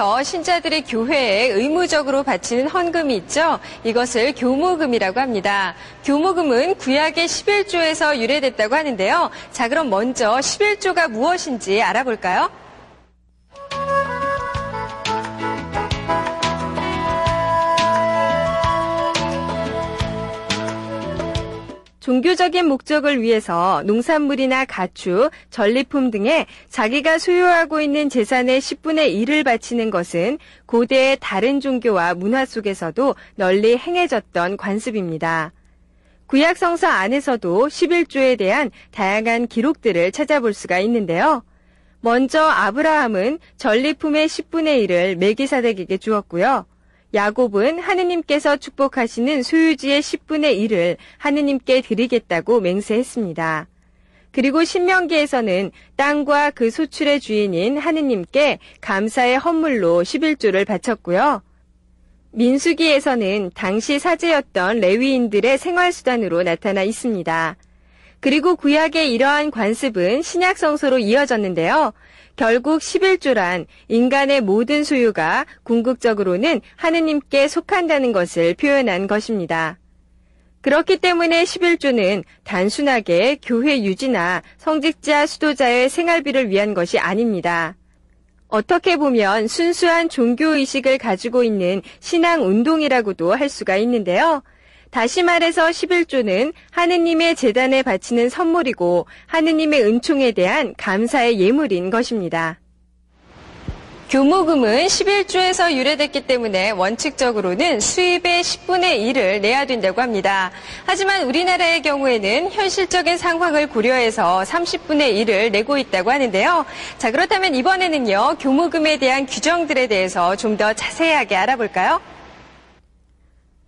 중에서 신자들이 교회에 의무적으로 바치는 헌금이 있죠. 이것을 교무금이라고 합니다. 교무금은 구약의 11조에서 유래됐다고 하는데요. 자, 그럼 먼저 11조가 무엇인지 알아볼까요? 종교적인 목적을 위해서 농산물이나 가축, 전리품 등에 자기가 소유하고 있는 재산의 10분의 1을 바치는 것은 고대의 다른 종교와 문화 속에서도 널리 행해졌던 관습입니다. 구약 성서 안에서도 11조에 대한 다양한 기록들을 찾아볼 수가 있는데요. 먼저 아브라함은 전리품의 10분의 1을 멜기사덱에게 주었고요. 야곱은 하느님께서 축복하시는 소유지의 10분의 1을 하느님께 드리겠다고 맹세했습니다. 그리고 신명기에서는 땅과 그 소출의 주인인 하느님께 감사의 헌물로 11조를 바쳤고요. 민수기에서는 당시 사제였던 레위인들의 생활수단으로 나타나 있습니다. 그리고 구약의 이러한 관습은 신약 성서로 이어졌는데요. 결국 11조란 인간의 모든 소유가 궁극적으로는 하느님께 속한다는 것을 표현한 것입니다. 그렇기 때문에 11조는 단순하게 교회 유지나 성직자, 수도자의 생활비를 위한 것이 아닙니다. 어떻게 보면 순수한 종교의식을 가지고 있는 신앙운동이라고도 할 수가 있는데요. 다시 말해서 11조는 하느님의 제단에 바치는 선물이고 하느님의 은총에 대한 감사의 예물인 것입니다. 교무금은 11조에서 유래됐기 때문에 원칙적으로는 수입의 10분의 1을 내야 된다고 합니다. 하지만 우리나라의 경우에는 현실적인 상황을 고려해서 30분의 1을 내고 있다고 하는데요. 자, 그렇다면 이번에는요, 교무금에 대한 규정들에 대해서 좀 더 자세하게 알아볼까요?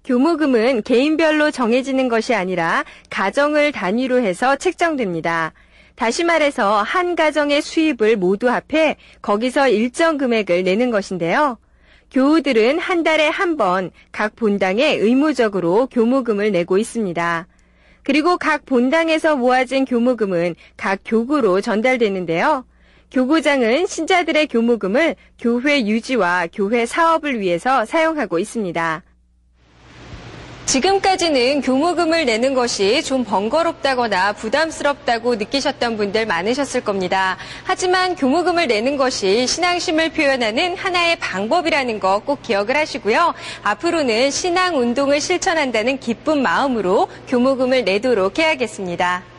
교무금은 개인별로 정해지는 것이 아니라 가정을 단위로 해서 책정됩니다. 다시 말해서 한 가정의 수입을 모두 합해 거기서 일정 금액을 내는 것인데요. 교우들은 한 달에 한 번 각 본당에 의무적으로 교무금을 내고 있습니다. 그리고 각 본당에서 모아진 교무금은 각 교구로 전달되는데요. 교구장은 신자들의 교무금을 교회 유지와 교회 사업을 위해서 사용하고 있습니다. 지금까지는 교무금을 내는 것이 좀 번거롭다거나 부담스럽다고 느끼셨던 분들 많으셨을 겁니다. 하지만 교무금을 내는 것이 신앙심을 표현하는 하나의 방법이라는 거 꼭 기억을 하시고요. 앞으로는 신앙운동을 실천한다는 기쁜 마음으로 교무금을 내도록 해야겠습니다.